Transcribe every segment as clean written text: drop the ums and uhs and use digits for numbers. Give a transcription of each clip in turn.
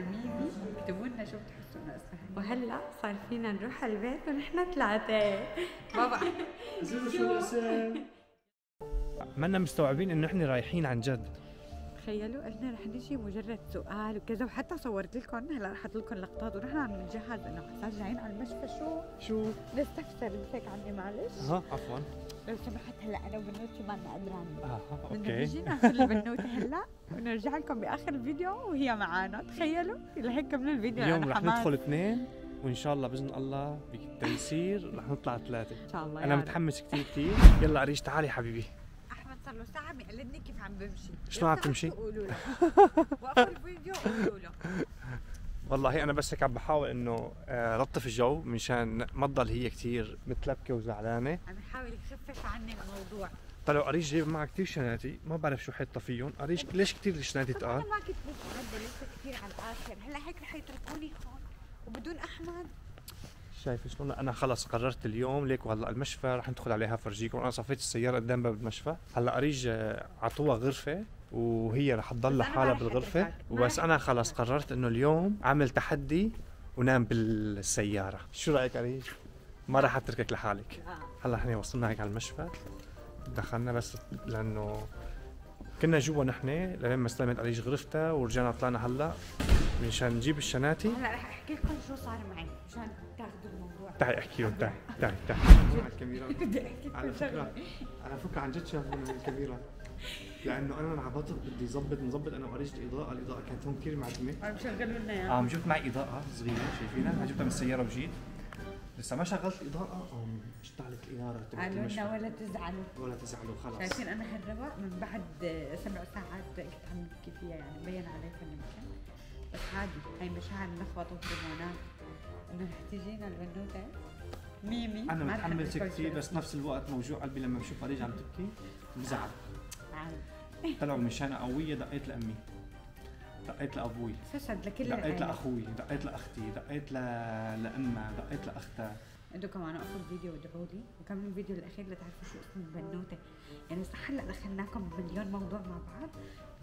معانا ميمي، اكتبوا لنا شو بتحسوا انه اسمها. وهلا صار فينا نروح على البيت ونحن ثلاثه. بابا شو اسم؟ منا مستوعبين انه احنا رايحين عن جد. تخيلوا قلنا رح نجي مجرد سؤال وكذا، وحتى صورت لكم هلا رح احط لكم لقطات ونحن عم نجهز انه صار جايين على المشفى. شو نستفسر هيك عني معلش. عفوا لو سمحت هلا انا وبنوتي ما لنا قدرانين. اوكي نجي ناخذ البنوته هلا ونرجع لكم باخر الفيديو وهي معانا. تخيلوا لهيك كملوا الفيديو. اليوم رح ندخل 2 وان شاء الله باذن الله بالتيسير رح نطلع 3 ان شاء الله. انا متحمس كثير. يلا عريش تعالي حبيبي. صار له ساعة عم يقلدني كيف عم بمشي. شلون عم تمشي؟ قولوا له. وقفوا الفيديو وقولوا له. والله انا بس هيك عم بحاول انه لطف الجو مشان ما تضل هي كثير متلبكه وزعلانه. عم يحاول يخفف عني الموضوع. طلعوا قريش جايب معها كثير شناتي، ما بعرف شو حيطه فيهم، قريش ليش كثير الشناتي تقال؟ انا ما كنت مستعده لسه كثير على الاخر، هلا هيك رح يتركوني هون وبدون احمد. شايف شلون انا خلص قررت اليوم ليك. وهلا المشفى رح ندخل عليها فرجيكم. انا صفيت السياره قدام باب المشفى. هلا قريج عطوها غرفه وهي رح تضل لحالها بالغرفه. وبس انا خلص قررت انه اليوم عامل تحدي ونام بالسياره. شو رايك قريج؟ ما رح اتركك لحالك. هلا احنا وصلنا هيك على المشفى، دخلنا بس لانه كنا جوا نحن لين ما استلمت قريج غرفتها ورجعنا طلعنا هلا مشان نجيب الشناتي. هلا رح احكي لكم شو صار معي مشان تاخذوا الموضوع. تعي احكي لهم. تعي على الكاميرا. بدي احكي على فكره عن جد شافوني من الكاميرا لانه انا انعبطت بدي نظبط انا وقريج الاضاءه كانت هون كثير معدمه. عم يشغلوا لنا اياها. جبت معي اضاءه صغيره شايفينها، جبتها من السياره وجيت لسه ما شغلت الاضاءه اشتغلت الاناره تبعت المشفى. قالوا لنا ولا تزعلوا خلص. شايفين انا هالرواق من بعد 7 ساعات كنت عم بحكي فيها، يعني مبين عليك يمكن، بس عادي هاي مشاعر لخبطه وهرمونات. انه رح تجينا البنوته ميمي. انا متحمس كثير بس نفس الوقت موجوع قلبي لما بشوف قريج عم تبكي بزعل. طلعوا مشان قويه. دقيت لامي، دقيت لابوي، فسد لكل دقيت لاخوي، دقيت لاختي، دقيت لامها، دقيت لاختها. انتوا كمان وقفوا الفيديو وادعوا لي وكملوا الفيديو الاخير لتعرفوا شو اسم البنوته. يعني صح هلا دخلناكم بمليون موضوع مع بعض.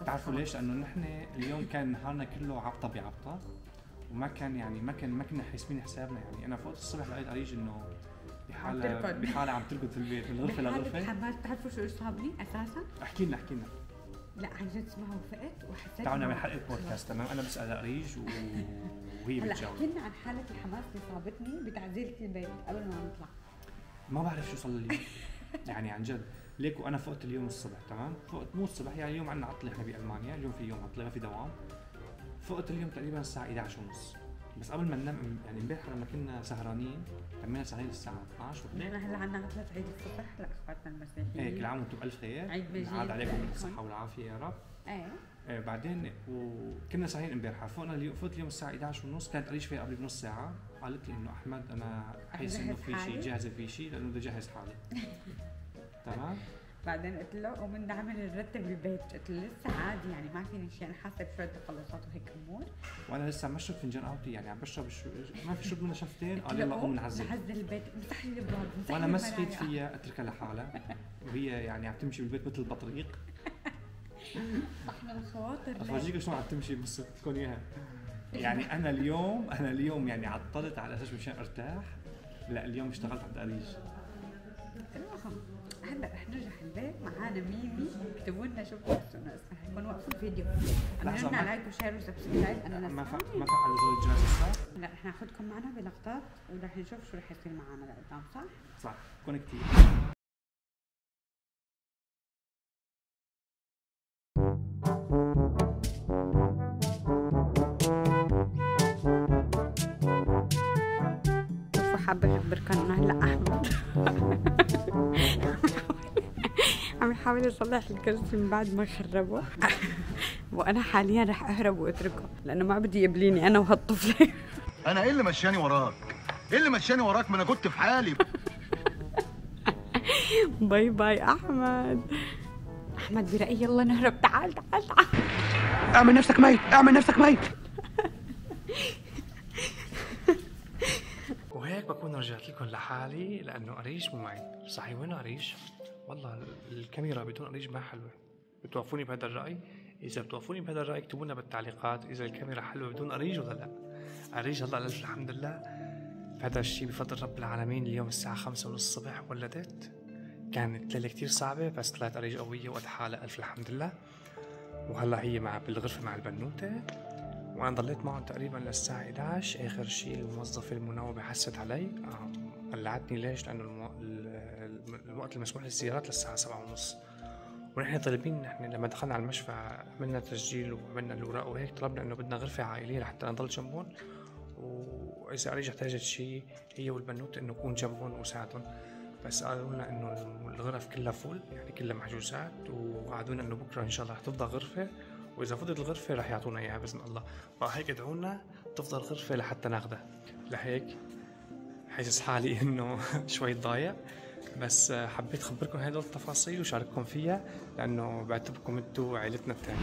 بتعرفوا ليش؟ لانه نحن اليوم كان نهارنا كله عبطه بعبطه وما كان يعني ما كنا حاسبين حسابنا. يعني انا فقت الصبح لقيت قريج انه بحالة عم تركض في البيت من غرفه لغرفه. حماس. بتعرفوا شو صابني اساسا؟ احكي لنا لا عن جد اسمعوا وفقت وحسيت تعالوا نعمل حلقه بودكاست. تمام انا بسال قريج وهي هلا بتجاوب. احكي لنا عن حاله الحماس اللي صابتني بتعزيره البيت قبل ما نطلع. ما بعرف شو صار لي اليوم يعني عن جد. ليك وانا فقت اليوم الصبح. تمام فقت مو الصبح يعني اليوم عندنا عطله احنا بالمانيا. اليوم في يوم عطله ما في دوام. فقت اليوم تقريبا الساعه 11:30 بس قبل ما ننام. يعني امبارح لما كنا سهرانين كملنا سهرانين الساعه 12 نحن هلا عندنا عطله عيد الصبح لاخواتنا المسيحيين. ايه كل عام وانتم بالف خير. عيد مجيد. عاد عليكم بالصحه والعافيه يا رب. بعدين وكنا سهرين امبارح. فقنا اليوم الساعه 11:30. كانت قريش فيها قبل بنص ساعه. قالت لي انه احمد انا حاسس انه في شيء جاهزه في شيء لانه بدي اجهز حالي. تمام. بعدين قلت له ومن نعمل نرتب البيت. قلت له لسه عادي يعني ما فيني شيء، انا حاسه بشويه تخلصات وهيك امور. وانا لسه عم بشرب فنجان قهوتي يعني عم بشرب ما في شرب منها شفتين. قال يلا قوم نعزل البيت امسح لي الابواب. وانا ما سخيت فيها اتركها لحالها وهي يعني عم تمشي بالبيت مثل البطريق. احنا الخواطر. افرجيك شلون عم تمشي بس لكم اياها. يعني انا اليوم يعني عطلت على اساس مشان ارتاح. لا اليوم اشتغلت عند قريج. المهم هلا رح نرجع البيت معانا ميمي. اكتبوا لنا شو بتحسوا انه اسمها. حيكون وقفوا الفيديو. عملوا لنا لايك وشير وسبسكرايب. انا ما فعلوا زر الجرس لسه. هلا رح ناخذكم معنا بلقطات ورح نشوف شو رح يصير معنا لقدام. صح كون كثير. حابة أخبركم إنه هلا أحمد عم يحاول يصلح الكرسي من بعد ما خربه. وأنا حاليا رح أهرب وأتركه لأنه ما بدي يقبليني أنا وهالطفلة. أنا إيه اللي مشاني وراك؟ إيه اللي مشاني وراك؟ ما أنا كنت في حالي. باي باي أحمد. برأيي يلا نهرب. تعال. اعمل نفسك ميت. وهيك بكون رجعت لكم لحالي لانه قريش مو معي. صحيح وين قريش؟ والله الكاميرا بدون قريش ما حلوه. بتوافقوني بهذا الراي؟ اذا بتوافقوني بهذا الراي اكتبوا لنا بالتعليقات اذا الكاميرا حلوه بدون اريج ولا لا. اريج هلا لله الحمد لله بهذا الشيء بفضل رب العالمين. اليوم الساعه 5:30 الصبح ولدت، كانت ليله كتير صعبه بس طلعت اريج قويه وقت حالها الف الحمد لله. وهلا هي بالغرفه مع البنوته، وانا ضليت معهم تقريبا للساعه 11. اخر شيء الموظفه المناوبه حست علي قلعتني. ليش؟ لانه الوقت المسموح للزيارات للساعه 7:30، ونحن طالبين. نحن لما دخلنا على المشفى عملنا تسجيل وعملنا الاوراق وهيك، طلبنا انه بدنا غرفه عائليه لحتى نضل جنبهم، واذا اريج احتاجت شيء هي والبنوته انه اكون جنبهم وساعدهم. بس قالوا لنا انه الغرف كلها فول، يعني كلها محجوزات، ووعدونا انه بكره ان شاء الله رح تفضل غرفه، واذا فضلت الغرفه رح يعطونا اياها باذن الله. فهيك ادعوا لنا تفضل غرفه لحتى ناخذها. لهيك حاسس حالي انه شوي ضايع، بس حبيت اخبركم هدول التفاصيل وشارككم فيها لانه بعتبركم انتم عائلتنا الثانيه.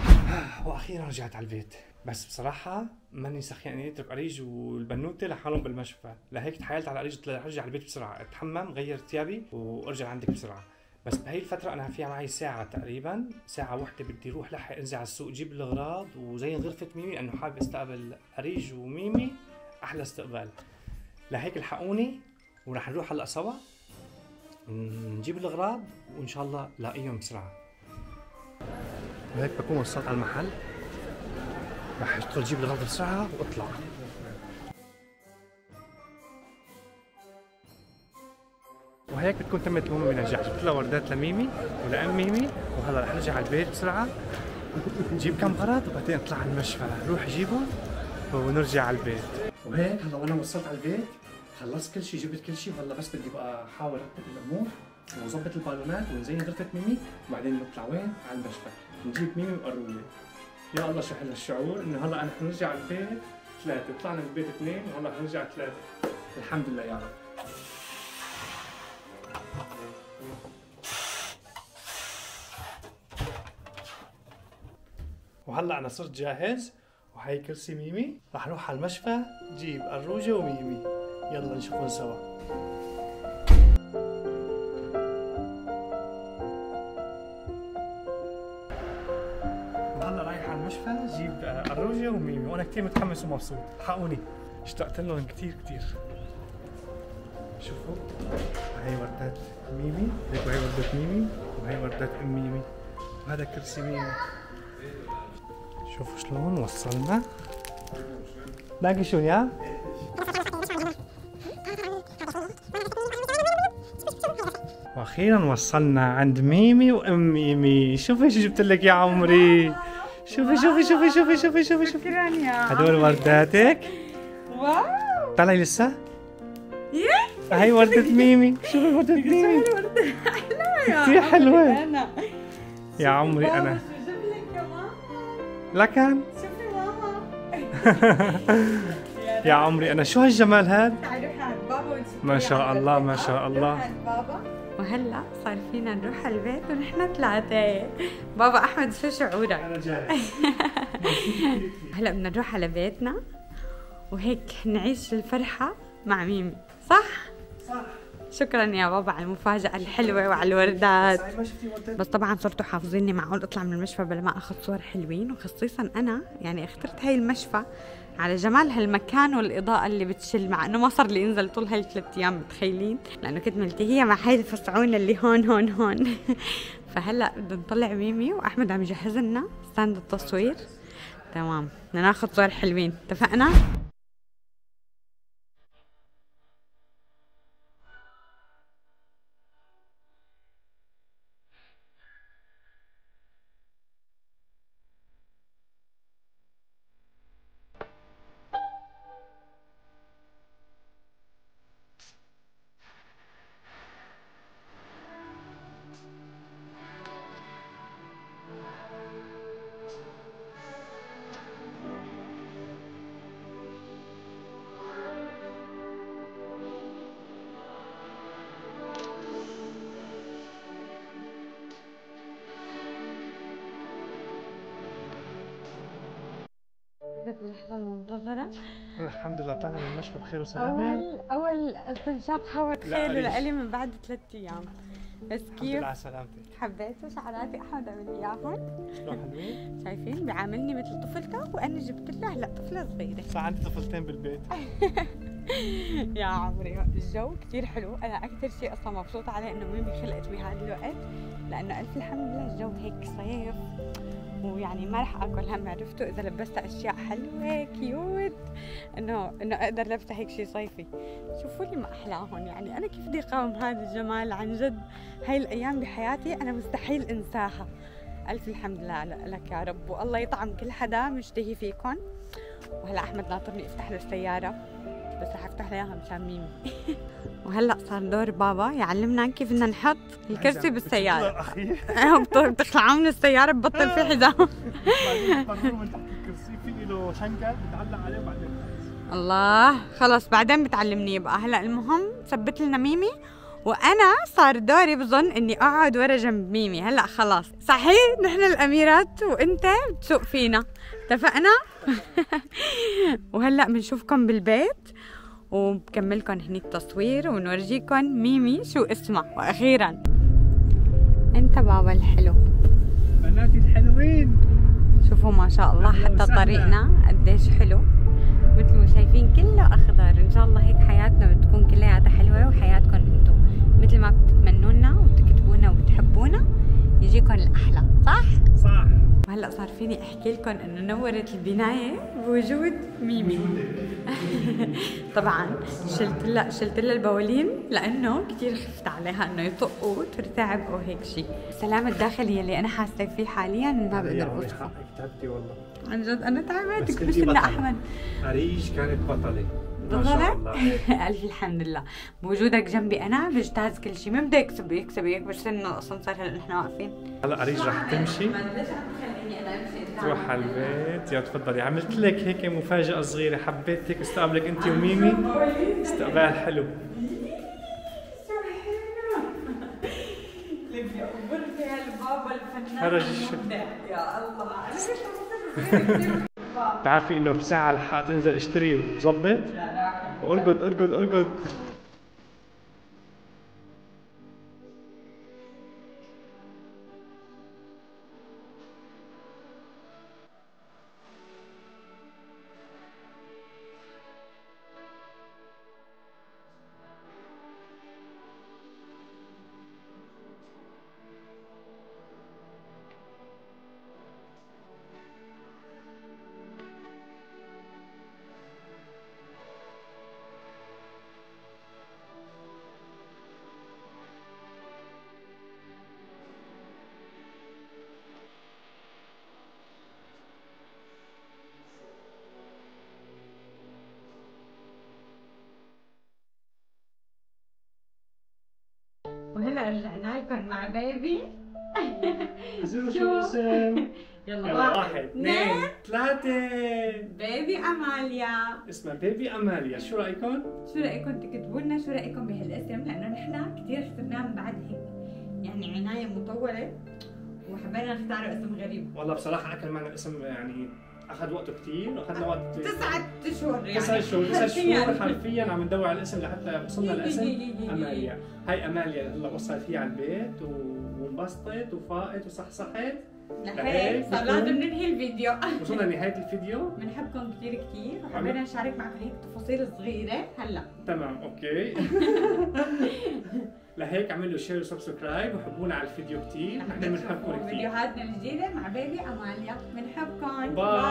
واخيرا رجعت على البيت، بس بصراحه ماني سخيان اني اترك اريج والبنوته لحالهم بالمشفى. لهيك تحايلت على اريج ارجع على البيت بسرعه، اتحمم غير ثيابي وارجع عندك بسرعه. بس بهي الفتره انا فيها معي ساعه تقريبا، ساعه واحده بدي اروح لحق انزل على السوق جيب الاغراض وزين غرفه ميمي لانه حابب استقبل اريج وميمي احلى استقبال. لهيك الحقوني ورح نروح هلا سوا نجيب الاغراض وان شاء الله لاقيهم بسرعه. وهيك بكون وصلت على المحل، رح ادخل اجيب الاغراض بسرعه واطلع. وهيك بتكون تمت المهمه بنجاح. جبت لها وردات لميمي ولام ميمي، وهلا رح نرجع على البيت بسرعه نجيب كم غرض وبعدين اطلع على المشفى نروح اجيبهم ونرجع على البيت. وهيك هلا وانا وصلت على البيت خلصت كل شيء، جبت كل شيء، وهلا بس بدي بقى احاول ارتب الامور ونظبط البالونات ونزين غرفه ميمي، وبعدين نطلع وين؟ على المشفى نجيب ميمي وقروله. يا الله شو حلو الشعور انه هلا نحن نرجع على البيت 3، طلعنا من البيت 2 وهلا حنرجع 3. الحمد لله يا رب. وهلا انا صرت جاهز، وهي كرسي ميمي، رح نروح على المشفى نجيب أروجة وميمي، يلا نشوفهم سوا. وهلا رايح على المشفى جيب أروجة وميمي، وانا كثير متحمس ومبسوط. حقوني اشتقت لهم كثير كثير. شوفوا هي وردات ميمي، هيك وهي وردات ميمي، وهي وردات ام ميمي، وهذا كرسي ميمي. شوفوا شلون وصلنا. باقي شو يا؟ واخيرا وصلنا عند ميمي وام ميمي. شوفي شو جبت لك يا عمري. شوفي شوفي شوفي شوفي شوفي شوفي شوفي. شكرا يا هدول ورداتك. واو طلعي لسه؟ هاي وردة ميمي. شوفي وردة ميمي كثير حلوة يا عمري. انا لكن شوفي ماما يا عمري انا شو هالجمال هاد. تعالوا عند بابا ونشوف. ما شاء الله ما شاء الله. وهلا صار فينا نروح على البيت ونحن 3. بابا احمد شو شعورك؟ انا جاهز. هلا بدنا نروح على بيتنا وهيك نعيش الفرحة مع ميمي، صح؟ صح. شكرا يا بابا على المفاجأة الحلوة وعلى الوردات. ما شفتي وردات؟ بس طبعا صرتوا حافظيني معقول اطلع من المشفى بلا ما اخذ صور حلوين، وخصيصا انا يعني اخترت هاي المشفى على جمال هالمكان والاضاءة اللي بتشل، مع انه ما صار لي انزل طول هاي 3 ايام متخيلين، لانه كنت ملتهية مع هاي الفصعون اللي هون فهلا بدنا نطلع ميمي واحمد عم يجهز لنا ستاند التصوير. تمام بدنا ناخذ صور حلوين، اتفقنا؟ اللحظة المنتظرة. الحمد لله طلعنا من المشفى بخير وسلامة. أول استنشاق هواء تخيلوا لإلي من بعد 3 أيام. بس الحمد كيف؟ لله على سلامتك. حبيتوا شعراتي احمد عمل لي اياهم؟ شلون حلوين؟ شايفين بيعاملني مثل طفلته وانا جبت له هلا طفله صغيره. صار عندي طفلتين بالبيت. يا عمري الجو كثير حلو، انا اكثر شيء اصلا مبسوطه عليه انه ميمي خلقت بهذا الوقت، لانه الف الحمد لله الجو هيك صيف، ويعني ما رح اكل هم، عرفتوا اذا لبست اشياء حلوه كيوت انه اقدر لبسها هيك شيء صيفي. شوفوا لي ما احلاهم، يعني انا كيف بدي اقاوم هذا الجمال عن جد. هاي الايام بحياتي انا مستحيل انساها. الف الحمد لله لك يا رب، والله يطعم كل حدا مشتهي فيكم. وهلا احمد ناطرني افتح له السياره، بس رح افتح له اياها مشان ميمي. وهلا صار دور بابا يعلمنا كيف بدنا نحط الكرسي بالسياره. بتخلعوه من السياره ببطل في حزام. بعدين من تحت الكرسي في له شنكه بتعلق عليه وبعدين الله خلص بعدين بتعلمني بقى. هلا المهم ثبت لنا ميمي، وانا صار دوري بظن اني اقعد ورا جنب ميمي. هلا خلاص صحيح نحن الاميرات وانت بتسوق فينا، اتفقنا؟ وهلا بنشوفكم بالبيت وبكملكم هني التصوير ونورجيكم ميمي شو اسمها. واخيرا انت بابا الحلو. بناتي الحلوين شوفوا ما شاء الله حتى طريقنا قديش حلو، مثل ما شايفين كله اخضر. ان شاء الله هيك حياتنا بتكون كلياتها حلوه، وحياتكم انتم مثل ما بتتمنوا لنا وبتكتبونا وبتحبونا يجيكم الاحلى. صح؟ صح. وهلا صار فيني احكي لكم انه نورت البنايه بوجود ميمي. طبعا شلت لها البولين لانه كثير خفت عليها انه يطقوا وترتعب او هيك شيء. السلام الداخلي اللي انا حاسه فيه حاليا ما بقدر اوصفه. تعبتي والله عن جد انا تعبت. كبشنا احمد. عريش كانت بطله ما شاء شاء الله. الف الحمد لله. بوجودك جنبي انا بجتاز كل شيء. مين بده يكسب هيك بس انه الاسانسير هلا نحن واقفين. هلا عريش رح تمشي ليش عم تخليني انا امشي؟ تروح على البيت. يا تفضلي، عملت لك هيك مفاجأة صغيرة، حبيت هيك استقبلك انت وميمي استقبال حلو. شو حلو. لك يا غرفة هالبابا الفنان فرج المبدع. يا الله بتعرفي انه بساعة لحق تنزل اشتري وظبط. ارقد ارقد ارقد. وهلا رجعنا لكم مع بيبي. شو اسم؟ يلا واحد اثنين ثلاثة. بيبي أماليا. اسمها بيبي أماليا. شو رأيكم؟ شو رأيكم تكتبوا لنا شو رأيكم بهالاسم، لأنه نحن كثير اخترناه من بعد هيك يعني عناية مطولة وحبينا نختار اسم غريب. والله بصراحة أكل معنا اسم يعني أخذ وقته كثير، وأخذنا وقت 9 أشهر يعني 9 شهور حرفيا عم ندور على الاسم لحتى وصلنا لاسم أماليا. هاي أماليا هلا وصلت هي على البيت وانبسطت وفاقت وصحصحت. لهيك صار لازم ننهي الفيديو. وصلنا لنهاية الفيديو. بنحبكم كثير كثير وحبينا نشارك معكم هيك تفاصيل صغيرة هلا. تمام اوكي. لهيك اعملوا شير وسبسكرايب وحبونا على الفيديو كثير. نحن بنحبكم كثير. فيديوهاتنا الجديدة مع بيبي أماليا. بنحبكم. باي.